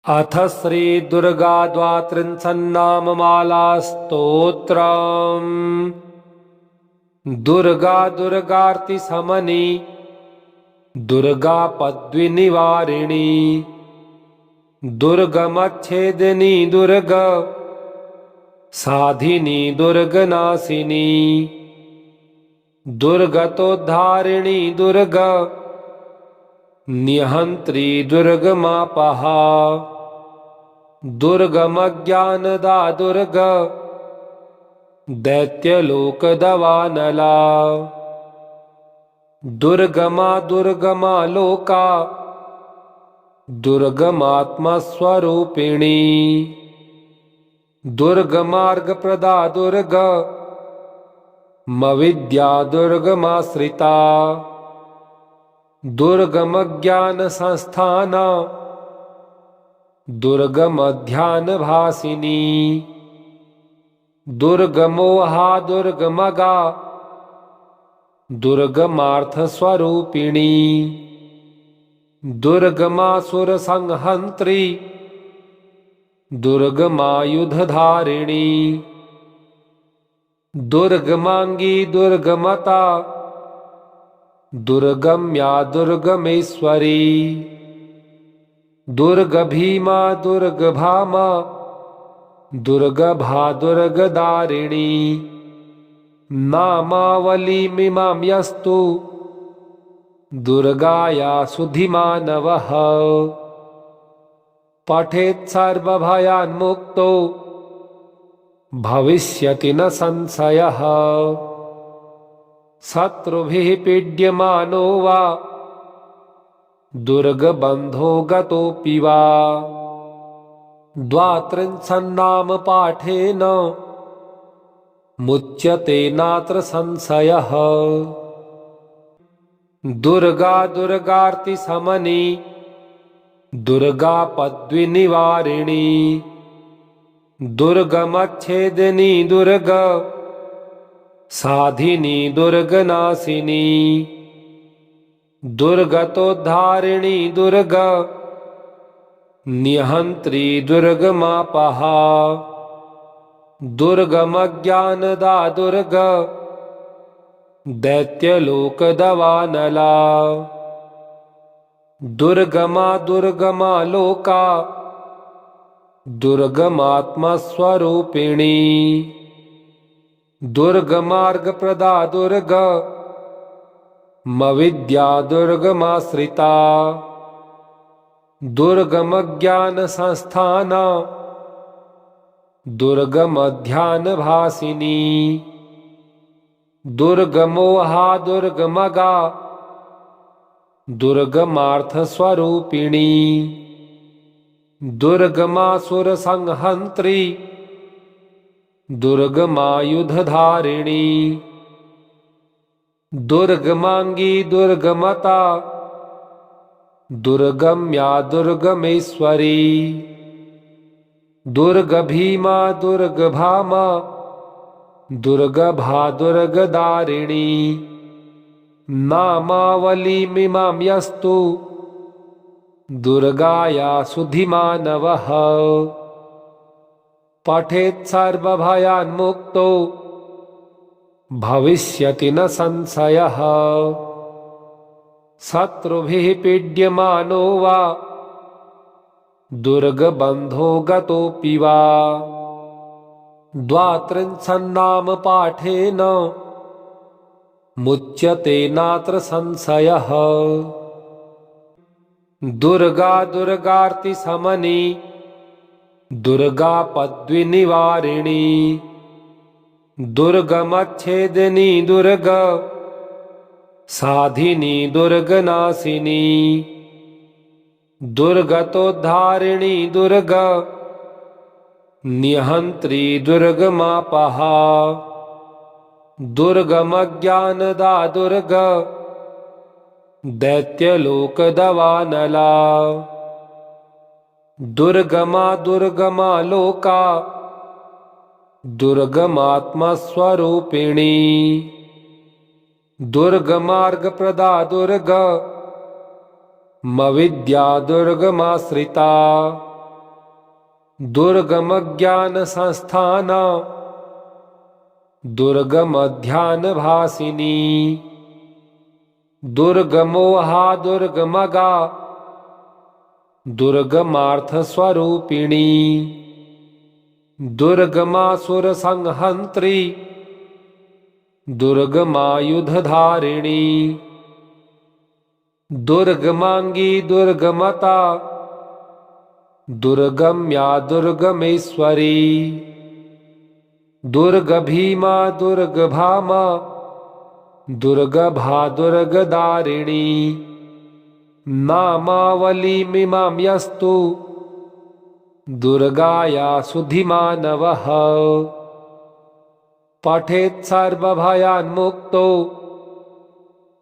अथ श्री दुर्गा द्वात्रिंशन्नाममाला स्तोत्रम्। दुर्गा दुर्गार्ति समनी दुर्गा पद्विनिवारिणी दुर्गमच्छेदिनी दुर्ग साधिनी दुर्गनाशिनी दुर्गतोद्धारिणी दुर्ग निहंत्री दुर्गमापहा दुर्गमज्ञानदा दुर्ग दैत्यलोकदवानला दुर्गमा दुर्गमा लोका दुर्गमात्मस्वरूपिणी दुर्गमार्गप्रदा दुर्ग मविद्या दुर्गमाश्रिता दुर्गमज्ञानसंस्थाना दुर्गमध्यानभासिनी दुर्गमोहा दुर्गमगा दुर्गमार्थस्वरूपिणी दुर्गमासुरसंहन्त्री दुर्गमायुधधारिणी दुर्गमांगी दुर्गमता दुर्गम्या दुर्गमेश्वरी दुर्गभीमा दुर्गभामा दुर्गभा दुर्गदारिणी नामावलीमिमां यस्तु दुर्गाया सुधिमानवः पठेत् सर्वभयान्मुक्तो भविष्यति न संशयः शत्रुभिः पीड्यमानो वा दुर्गबन्धो गतोऽपि वा द्वात्रिंशन्नाम पाठेन मुच्यते नात्र संशयः। दुर्गा दुर्गार्ति समनी दुर्गा पद्विनिवारिणी दुर्गमच्छेदिनी दुर्ग साधिनी दुर्गनाशिनी दुर्गतोद्धारिणी दुर्ग निहंत्री दुर्गमापहा दुर्गमज्ञानदा दुर्ग दैत्यलोकदवानला दुर्गमा दुर्गमा लोका दुर्गमात्मस्वरूपिणी दुर्गमार्गप्रदा दुर्ग मविद्या दुर्गमाश्रिता दुर्गमज्ञानसंस्थाना दुर्गमध्यानभासिनी दुर्गमोहा दुर्गमगा दुर्गमार्थस्वरूपिणी दुर्गमासुरसंहन्त्री दुर्गमायुधधारिणी दुर्गमांगी दुर्गमता दुर्गम्या दुर्गमेश्वरी दुर्गभीमा दुर्गभामा दुर्गभा दुर्गदारिणी नामावलीमिमां यस्तु दुर्गाया सुधिमानवः पठेत् सर्वभयान्मुक्तो भविष्यति न संशयः शत्रुभिः पीड्यमानो वा दुर्गबन्धो गतोऽपि वा द्वात्रिंशन्नाम पाठेन मुच्यते नात्र संशयः। दुर्गा दुर्गार्ति समनी दुर्गा पद्विनिवारिणी दुर्गमच्छेदिनी दुर्ग साधिनी दुर्गनाशिनी दुर्गतोद्धारिणी दुर्ग निहंत्री दुर्गमापहा दुर्गमज्ञानदा दुर्ग दैत्यलोकदवानला दुर्गमा दुर्गमा लोका दुर्गमात्मस्वरूपिणी दुर्गमार्गप्रदा दुर्ग मविद्या दुर्गमाश्रिता दुर्गमज्ञानसंस्थान दुर्गमध्यानभासिनी दुर्गमोहा दुर्गमगा दुर्गमार्थस्वरूपिणी दुर्गमासुरसंहन्त्री दुर्गमायुधधारिणी दुर्गमांगी दुर्गमता दुर्गम्या दुर्गमेश्वरी दुर्गभीमा दुर्गभामा दुर्गभा दुर्गदारिणी नामावलीमिमां यस्तु दुर्गाया सुधिमानवः पठेत् सर्वभयान्मुक्तो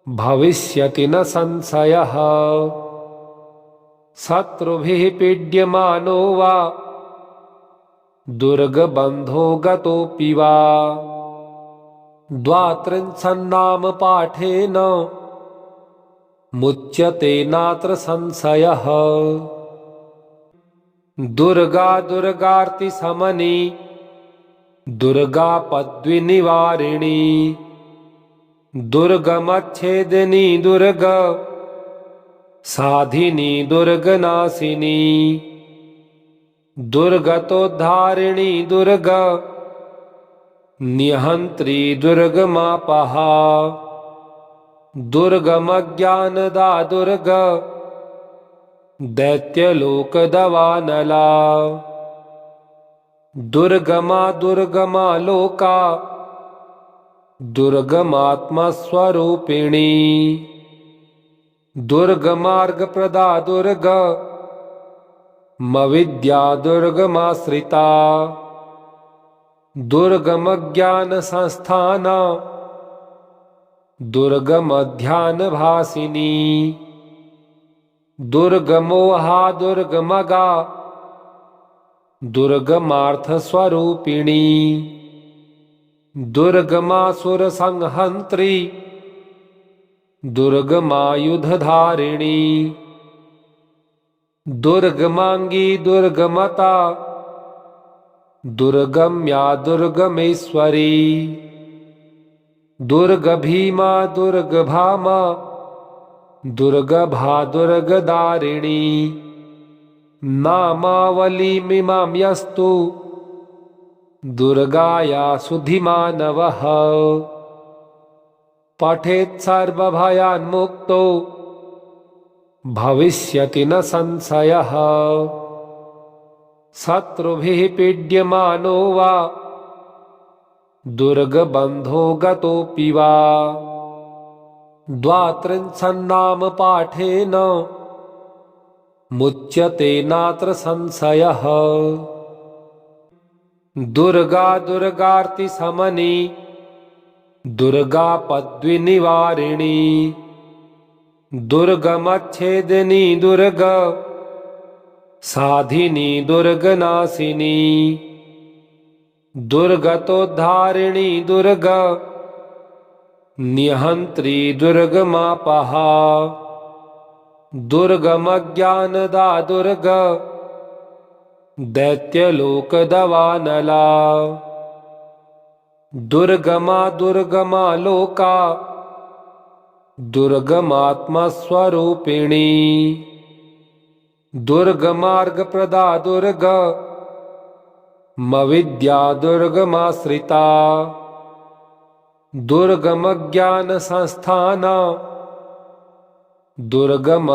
भविष्यति न संशयः शत्रुभिः पीड्यमानो वा दुर्गबन्धो गतोऽपि वा द्वात्रिंशन्नाम पाठेन मुच्यते नात्र संशयः दुर्गा दुर्गार्ति समनी दुर्गा पद्विनिवारिणी दुर्गमच्छेदिनी दुर्ग साधिनी दुर्गनाशिनी दुर्गतोद्धारिणी दुर्ग निहंत्री दुर्गमापहा दुर्गमज्ञानदा दुर्ग दैत्यलोकदवानला दुर्गमा दुर्गमा लोका दुर्गमात्मस्वरूपिणी दुर्गमार्गप्रदा दुर्ग मविद्या दुर्गमाश्रिता दुर्गमज्ञानसंस्थान दुर्गमध्यानभासिनी दुर्गमोहा दुर्गमगा दुर्गमार्थस्वरूपिणी दुर्गमासुरसंहन्त्री दुर्गमायुधधारिणी दुर्गमांगी दुर्गमता दुर्गम्या दुर्गमेश्वरी दुर्गभीमा दुर्गभामा दुर्गभा दुर्गदारिणी नामावलीमिमां यस्तु दुर्गाया सुधिमानवः पठेत् सर्वभयान्मुक्तो भविष्यति न संशयः शत्रुभिः पीड्यमानो वा दुर्गबन्धो गतोऽपि वा द्वात्रिंशन्नाम पाठेन मुच्यते नात्र संशयः दुर्गा दुर्गार्ति समनी दुर्गा पद्विनिवारिणी दुर्गमच्छेदिनी दुर्ग साधिनी दुर्गनाशिनी दुर्गतोद्धारिणी दुर्ग निहंत्री दुर्गमापहा दुर्गमज्ञानदा दुर्ग दैत्यलोकदवानला दुर्गमा दुर्गमा लोका दुर्गमात्मस्वरूपिणी दुर्गमार्गप्रदा दुर्ग मविद्या दुर्गमाश्रिता दुर्गमज्ञानसंस्थान दुर्गमध्यानभासिनी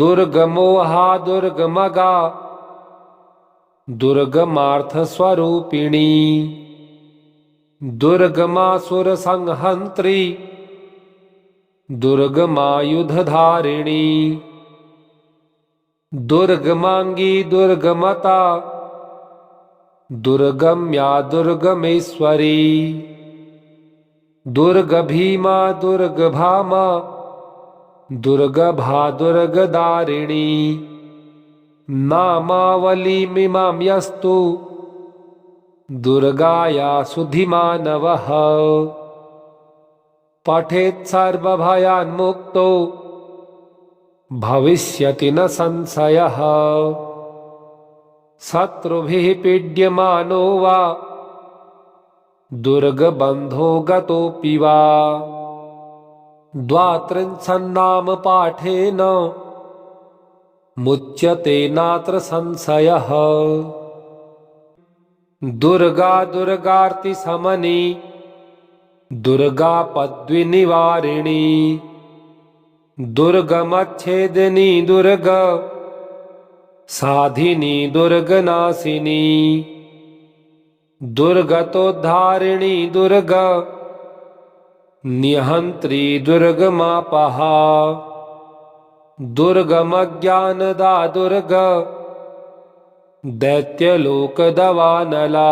दुर्गमोहा दुर्गमगा दुर्गमार्थस्वरूपिणी दुर्गमासुरसंहन्त्री दुर्गमायुधधारिणी दुर्गमांगी दुर्गमता दुर्गम्या दुर्गमेश्वरी दुर्गभीमा दुर्गभामा दुर्गभा दुर्गदारिणी नामावलीमिमां यस्तु दुर्गाया सुधिमानवः पठेत् सर्वभयान्मुक्तो भविष्यति न संशयः। शत्रुभिः पीड्यमानो वा दुर्गबन्धो गतोऽपि वा द्वात्रिंशन्नाम पाठेन मुच्यते नात्र संशयः। दुर्गा दुर्गार्ति समनी दुर्गापद्विनिवारिणी दुर्गमच्छेदिनी दुर्ग साधिनी दुर्गनाशिनी दुर्गतोद्धारिणी दुर्ग निहंत्री दुर्गमापहा दुर्गमज्ञानदा दुर्ग दैत्यलोकदवानला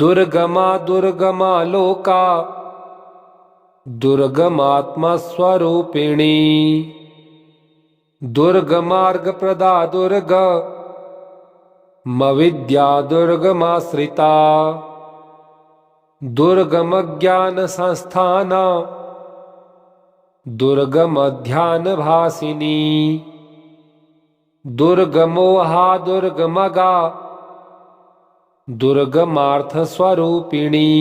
दुर्गमा दुर्गमा लोका दुर्गमात्मस्वरूपिणी दुर्गमार्गप्रदा दुर्ग मविद्या दुर्गमाश्रिता दुर्गमज्ञानसंस्थाना दुर्गमध्यानभासिनी दुर्गमोहा दुर्गमगा दुर्गमार्थस्वरूपिणी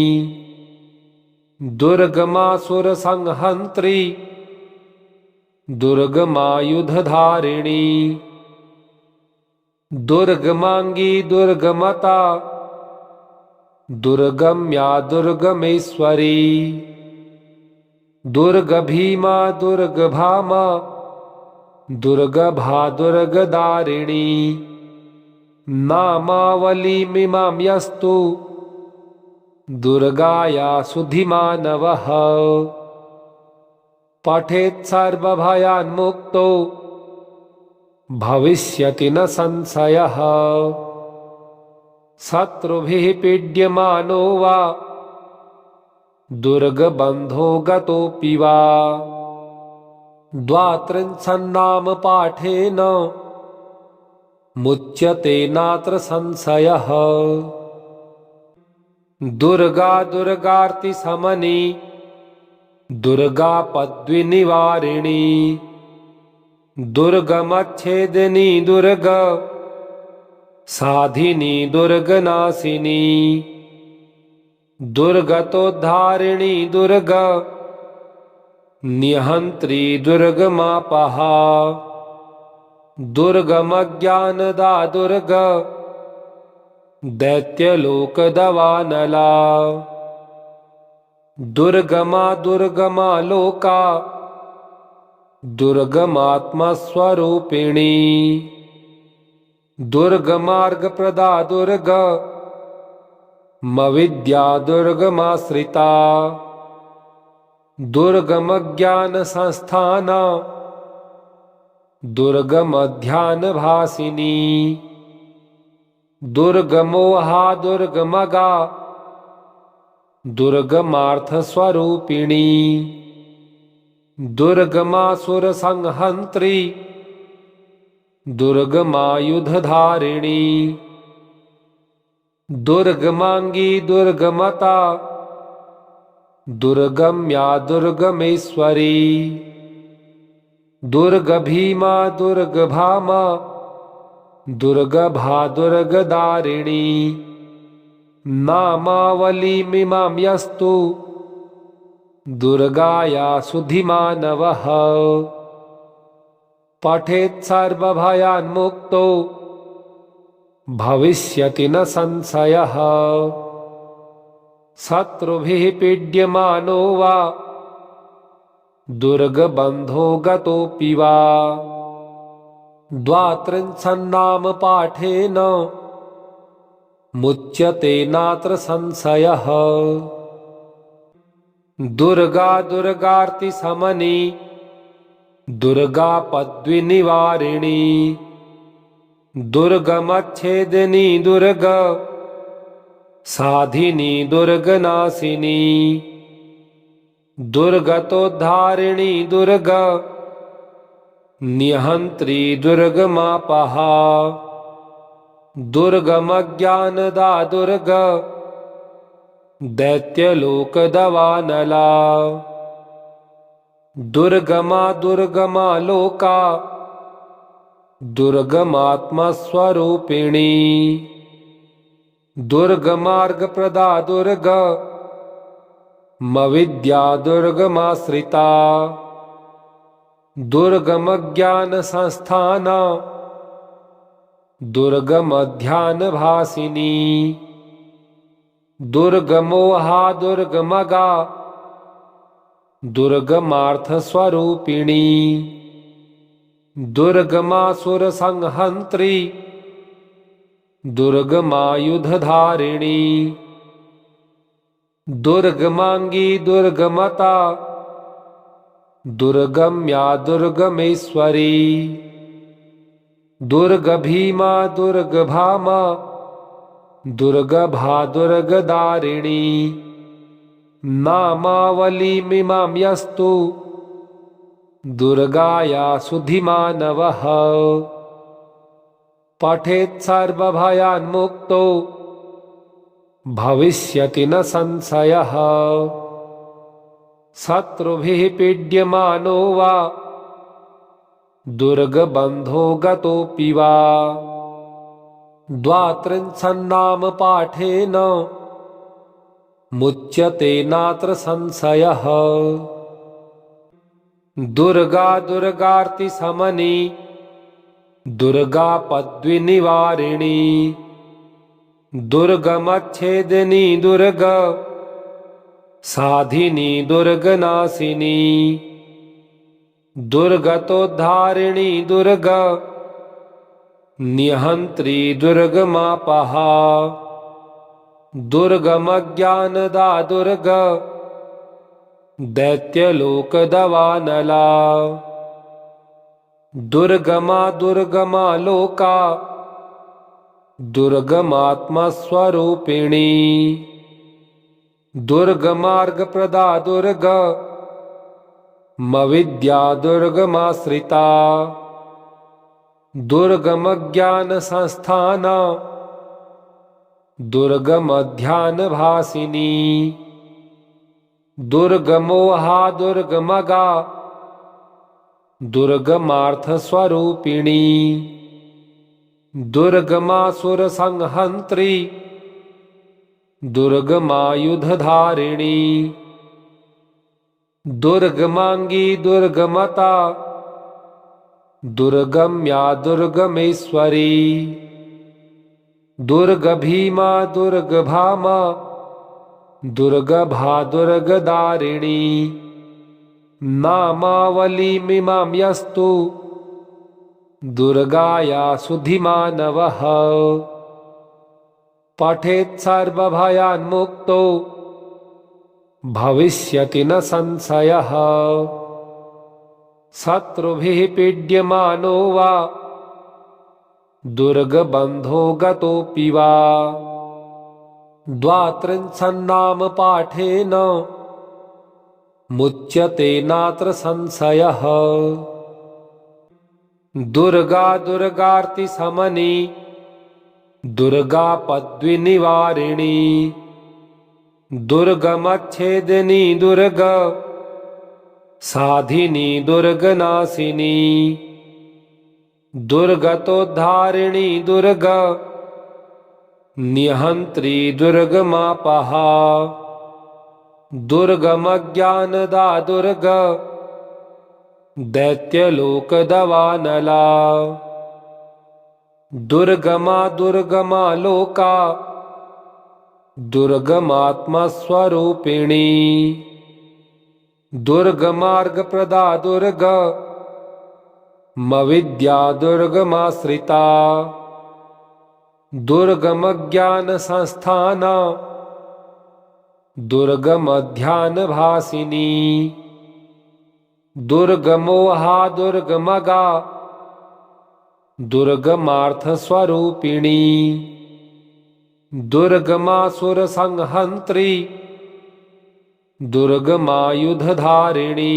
दुर्गमासुरसंहन्त्री दुर्गमायुधधारिणी दुर्गमांगी दुर्गमता दुर्गम्या दुर्गमेश्वरी दुर्गभीमा दुर्गभामा दुर्गभा दुर्गदारिणी नामावलीमिमां यस्तु दुर्गाया सुधिमानवः पठेत् सर्वभयान्मुक्तो भविष्यति न संशयः। शत्रुभिः पीड्यमानो वा दुर्गबन्धो गतोऽपि वा द्वात्रिंशन्नाम पाठेन मुच्यते नात्र संशयः। दुर्गा दुर्गार्ति समनी दुर्गापद्विनिवारिणी दुर्गमच्छेदिनी दुर्ग साधिनी दुर्गनाशिनी दुर्गतोद्धारिणी दुर्ग निहंत्री दुर्गमापहा दुर्गमज्ञानदा दुर्ग दैत्यलोकदवानला दुर्गमा दुर्गमा लोका दुर्गमात्मस्वरूपिणी दुर्गमार्गप्रदा दुर्ग मविद्या दुर्गमाश्रिता दुर्गमज्ञानसंस्थाना दुर्गमध्यानभासिनी दुर्गमोहा दुर्गमगा दुर्गमार्थस्वरूपिणी दुर्गमासुरसंहन्त्री दुर्गमायुधधारिणी दुर्गमांगी दुर्गमता दुर्गम्या दुर्गमेश्वरी दुर्गभीमा दुर्गभामा दुर्गभा दुर्गदारिणी नामावलीमिमां यस्तु दुर्गाया सुधिमानवः पठेत् सर्वभयान्मुक्तो भविष्यति न संशयः। शत्रुभिः पीड्यमानो वा दुर्गबन्धो गतोऽपि वा द्वात्रिंशन्नाम पाठेन मुच्यते नात्र संशयः। दुर्गा दुर्गार्ति समनी दुर्गापद्विनिवारिणी दुर्गमच्छेदिनी दुर्ग साधिनी दुर्गनाशिनी दुर्गतोद्धारिणी दुर्ग निहंत्री दुर्गमापहा दुर्गमज्ञानदा दुर्ग दैत्यलोकदवानला दुर्गमा दुर्गमा लोका दुर्गमात्मस्वरूपिणी दुर्गमार्गप्रदा दुर्गमविद्या दुर्गमाश्रिता दुर्गमज्ञानसंस्थाना दुर्गमध्यानभासिनी दुर्गमोहा दुर्गमगा दुर्गमार्थस्वरूपिणी दुर्गमासुरसंहन्त्री दुर्गमायुधधारिणी दुर्गमांगी दुर्गमता दुर्गम्या दुर्गमेश्वरी दुर्गभीमा दुर्गभामा दुर्गभा दुर्गदारिणी नामावलीमिमां यस्तु दुर्गाया सुधिमानवः पठेत् सर्वभयान्मुक्तो भविष्यति न संशयः शत्रुभिः पीड्यमानो वा दुर्गबन्धो गतोऽपि वा द्वात्रिंशन्नाम पाठेन मुच्यते नात्र संशयः दुर्गा दुर्गार्ति समनी दुर्गा पद्विनिवारिणी दुर्गमच्छेदिनी दुर्ग साधिनी दुर्गनाशिनी दुर्गतोद्धारिणी दुर्ग निहंत्री दुर्गमापहा दुर्गमज्ञानदा दुर्ग दैत्यलोकदवानला दुर्गमा दुर्गमा लोका दुर्गमात्मस्वरूपिणी दुर्गमार्गप्रदा दुर्गमविद्या दुर्गमाश्रिता दुर्गमज्ञानसंस्थाना दुर्गमध्यानभासिनी दुर्गमोहा दुर्गमगा दुर्गमार्थस्वरूपिणी दुर्गमासुरसंहन्त्री दुर्गमायुधधारिणी दुर्गमांगी दुर्गमता दुर्गम्या दुर्गमेश्वरी दुर्गभीमा दुर्गभामा दुर्गभा दुर्गदारिणी नामावलीमिमां यस्तु दुर्गाया सुधिमानवः पठेत् सर्वभयान्मुक्तो भविष्यति न संशयः शत्रुभिः पीड्यमानो वा दुर्गबन्धो गतोऽपि वा द्वात्रिंशन्नाम पाठेन मुच्यते नात्र संशयः दुर्गा दुर्गार्ति समनी दुर्गा पद्विनिवारिणी दुर्गमच्छेदिनी दुर्ग साधिनी दुर्गनाशिनी दुर्गतोद्धारिणी दुर्ग निहंत्री दुर्गमापहा दुर्गमज्ञानदा दुर्ग दैत्यलोकदवानला दुर्गमा दुर्गमा लोका दुर्गमात्मस्वरूपिणी दुर्गमार्गप्रदा दुर्गमविद्या दुर्गमाश्रिता दुर्गमज्ञानसंस्थाना दुर्गमध्यानभासिनी दुर्गमोहा दुर्गमगा दुर्गमार्थस्वरूपिणी दुर्गमासुरसंहन्त्री दुर्गमायुधधारिणी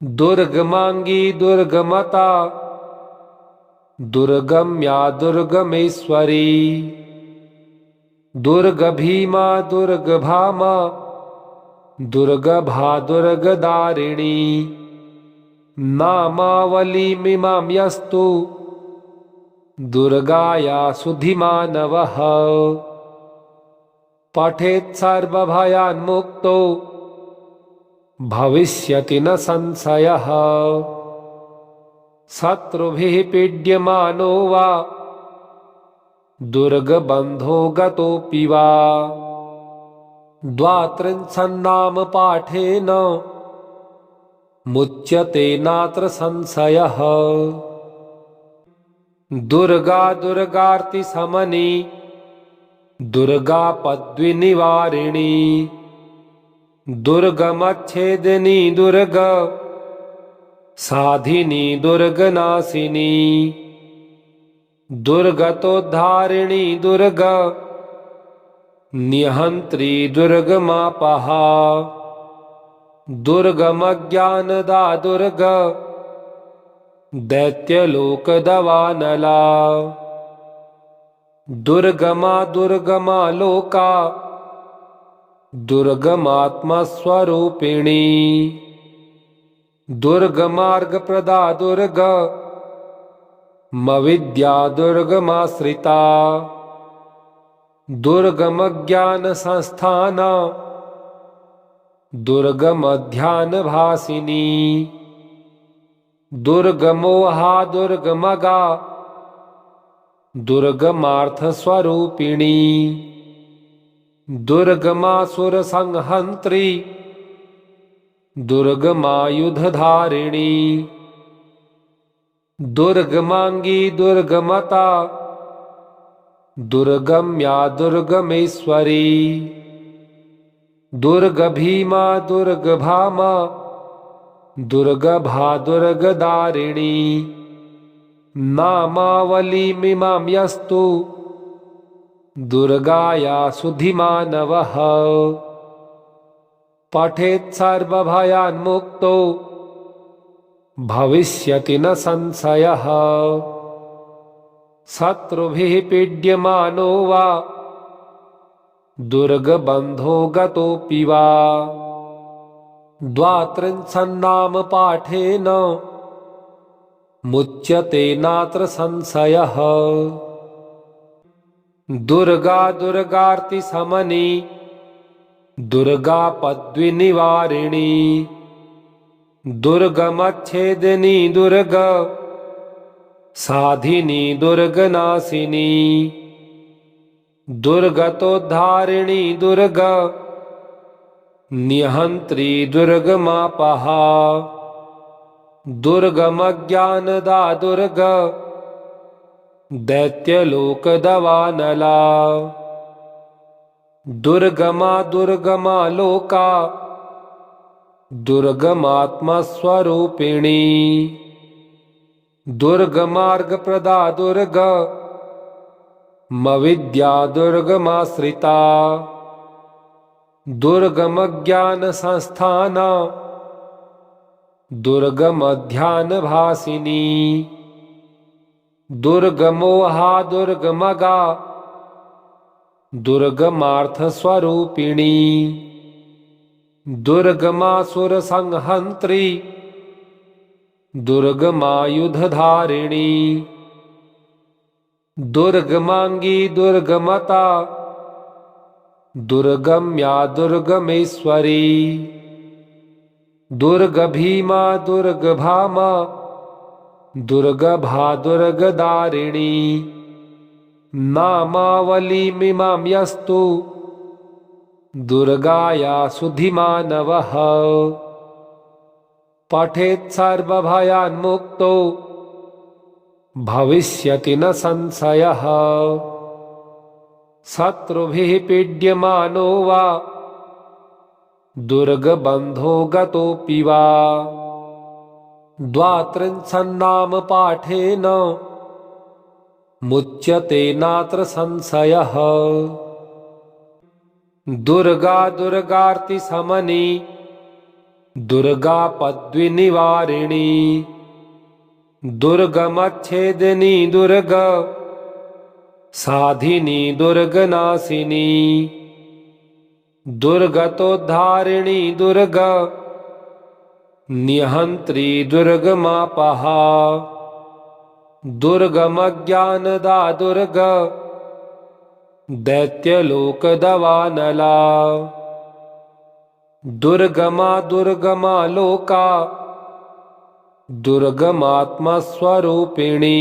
दुर्गमांगी दुर्गमता दुर्गम्या दुर्गमेश्वरी दुर्गभीमा दुर्गभामा दुर्गभा दुर्गदारिणी नामावलीमिमां यस्तु दुर्गाया सुधिमानवः पठेत् सर्वभयान्मुक्तो भविष्यति न संशयः शत्रुभिः पीड्यमानो वा दुर्गबन्धो गतोऽपि वा द्वात्रिंशन्नाम पाठेन मुच्यते नात्र संशयः दुर्गा दुर्गार्ति समनी दुर्गा पद्विनिवारिणी दुर्गमच्छेदिनी दुर्ग साधिनी दुर्गनाशिनी दुर्गतोद्धारिणी दुर्ग निहंत्री दुर्गमापहा दुर्गमज्ञानदा दुर्ग दैत्यलोकदवानला दुर्गमा दुर्गमा लोका दुर्गमात्मस्वरूपिणी दुर्गमार्गप्रदा दुर्ग मविद्या दुर्गमाश्रिता दुर्गमज्ञानसंस्थाना दुर्गमध्यानभासिनी दुर्गमोहा दुर्गमगा दुर्गमार्थस्वरूपिणी दुर्गमासुरसंहन्त्री दुर्गमायुधधारिणी दुर्गमांगी दुर्गमता दुर्गम्या दुर्गमेश्वरी दुर्गभीमा दुर्गभामा दुर्गभा दुर्गदारिणी नामावलीमिमां यस्तु दुर्गाया सुधिमानवः पठेत् सर्वभयान्मुक्तो भविष्यति न संशयः शत्रुभिः पीड्यमानो वा दुर्गबन्धो गतोऽपि वा द्वात्रिंशन्नाम पाठेन मुच्यते नात्र संशयः दुर्गा दुर्गार्ति समनी दुर्गा पद्विनिवारिणी दुर्गमच्छेदिनी दुर्ग साधिनी दुर्गनाशिनी दुर्गतोद्धारिणी दुर्ग निहंत्री दुर्गमापहा दुर्गमज्ञानदा दुर्ग दैत्यलोकदवानला दुर्गमा दुर्गमा लोका दुर्गमात्मस्वरूपिणी दुर्गमार्गप्रदा दुर्ग मविद्या दुर्गमाश्रिता दुर्गमज्ञानसंस्थाना दुर्गमध्यानभासिनी दुर्गमोहा दुर्गमगा दुर्गमार्थस्वरूपिणी दुर्गमासुरसंहन्त्री दुर्गमायुधधारिणी दुर्गमांगी दुर्गमता दुर्गम्या दुर्गमेश्वरी दुर्गभीमा दुर्गभामा दुर्गभा दुर्गदारिणी नामावलीमिमां यस्तु दुर्गाया सुधिमानवः पठेत् सर्वभयान्मुक्तो भविष्यति न संशयः शत्रुभिः पीड्यमानो वा दुर्गबन्धो गतोऽपि वा द्वात्रिंशन्नाम पाठेन मुच्यते नात्र संशयः दुर्गा दुर्गार्ति समनी दुर्गा पद्विनिवारिणी दुर्गमच्छेदिनी दुर्ग साधिनी दुर्गनाशिनी दुर्गतोद्धारिणी दुर्ग निहंत्री दुर्गमापहा दुर्गमज्ञानदा दुर्ग दैत्यलोकदवानला दुर्गमा दुर्गमा लोका दुर्गमात्मस्वरूपिणी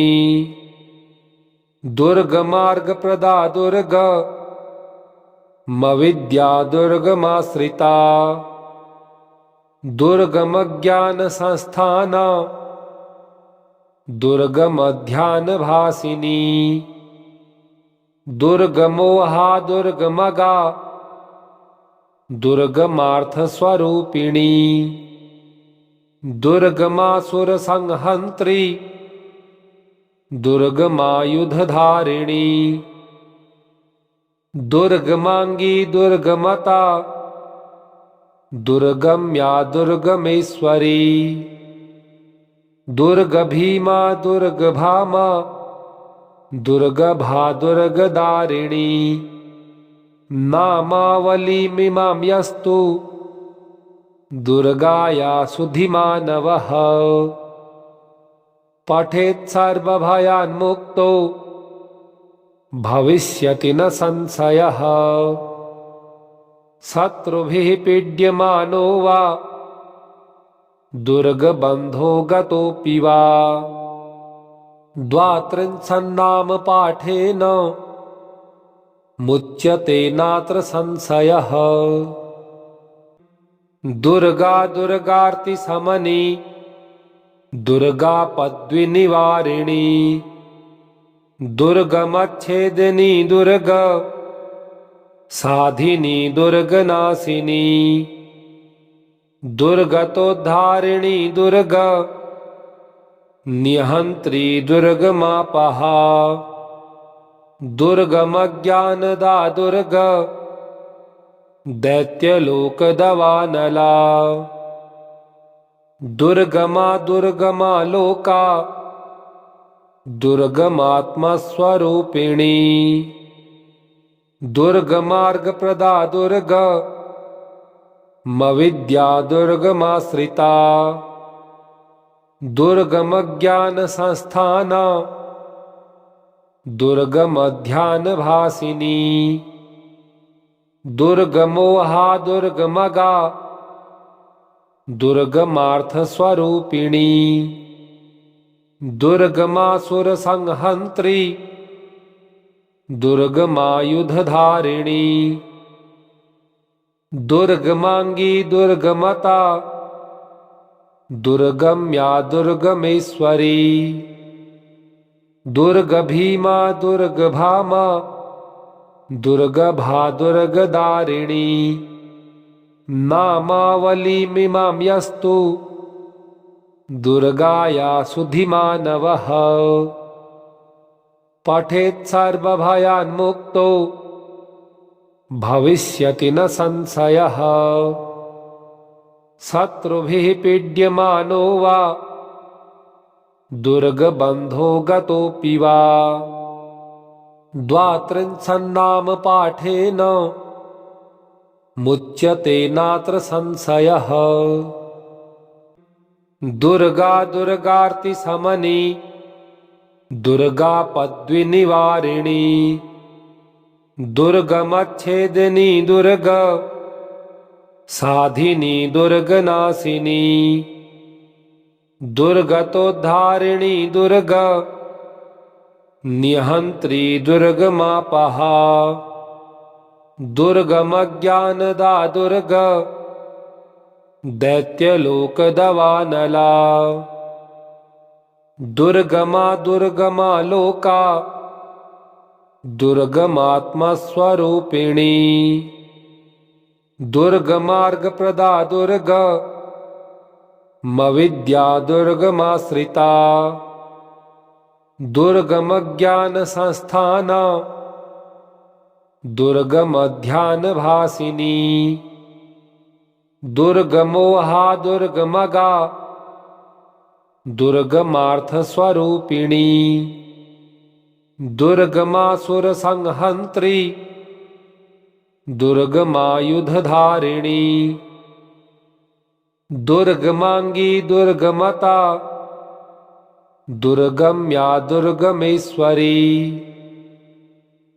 दुर्गमार्गप्रदा दुर्ग मविद्या दुर्गमाश्रिता दुर्गमज्ञानसंस्थान दुर्गमध्यानभासिनी दुर्गमोहा दुर्गमगा दुर्गमार्थस्वरूपिणी दुर्गमासुरसंहन्त्री दुर्गमायुधधारिणी दुर्गमांगी दुर्गमता दुर्गम्या दुर्गमेश्वरी दुर्गभीमा दुर्गभामा दुर्गभा दुर्गदारिणी नामावलीमिमां यस्तु दुर्गाया सुधिमानवः पठेत् सर्वभयान्मुक्तो भविष्यति न संशयः शत्रुभिः पीड्यमानो वा दुर्गबन्धो गतोऽपि वा द्वात्रिंशन्नाम पाठेन मुच्यते नात्र संशयः दुर्गा दुर्गार्ति समनी दुर्गा पद्विनिवारिणी दुर्गमच्छेदिनी दुर्ग साधिनी दुर्गनाशिनी दुर्गतोद्धारिणी दुर्ग निहंत्री दुर्गमापहा दुर्गमज्ञानदा दुर्ग दैत्यलोकदवानला दुर्गमा दुर्गमा लोका दुर्गमात्मस्वरूपिणी दुर्गमार्गप्रदा दुर्ग मविद्या दुर्गमाश्रिता दुर्गमज्ञानसंस्थान दुर्गमध्यानभासिनी दुर्गमोहा दुर्गमगा दुर्गमार्थस्वरूपिणी दुर्गमासुरसंहन्त्री दुर्गमायुधधारिणी दुर्गमांगी दुर्गमता दुर्गम्या दुर्गमेश्वरी दुर्गभीमा दुर्गभामा दुर्गभा दुर्गदारिणी नामावलीमिमां यस्तु दुर्गाया सुधिमानवः पठेत् सर्वभयान्मुक्तो भविष्यति न संशयः शत्रुभिः पीड्यमानो वा दुर्गबन्धो गतोऽपि वा द्वात्रिंशन्नाम पाठेन मुच्यते नात्र संशयः दुर्गा दुर्गार्ति समनी दुर्गा पद्विनिवारिणी दुर्गमच्छेदिनी दुर्ग साधिनी दुर्गनाशिनी दुर्गतोद्धारिणी दुर्ग निहंत्री दुर्गमापहा दुर्गमज्ञानदा दुर्ग दैत्यलोकदवानला दुर्गमा दुर्गमा लोका दुर्गमात्मस्वरूपिणी दुर्गमार्गप्रदा दुर्ग मविद्या दुर्गमाश्रिता दुर्गमज्ञानसंस्थान दुर्गमध्यानभासिनी दुर्गमोहा दुर्गमगा दुर्गमार्थस्वरूपिणी दुर्गमासुरसंहन्त्री दुर्गमायुधधारिणी दुर्गमांगी दुर्गमता दुर्गम्या दुर्गमेश्वरी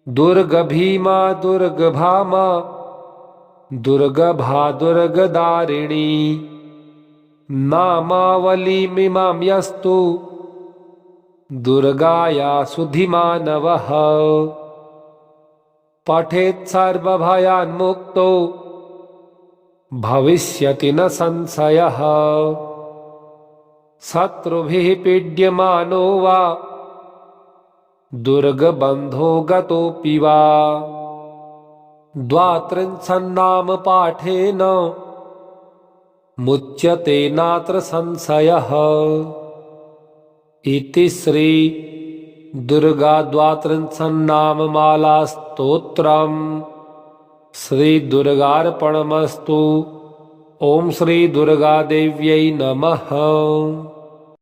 दुर्गभीमा दुर्गभामा दुर्गभा दुर्गदारिणी नामावलीमिमां यस्तु दुर्गाया सुधिमानवः पठेत् सर्वभयान्मुक्तो भविष्यति न संशयः शत्रुभिः पीड्यमानो वा दुर्गबन्धो गतोऽपि वा द्वात्रिंशन्नाम पाठेन मुच्यते नात्र संशयः इति श्री दुर्गा द्वात्रिंशन्नाम माला स्तोत्रम् श्री दुर्गार्पणमस्तु। ओम श्री दुर्गा देव्यै नमः।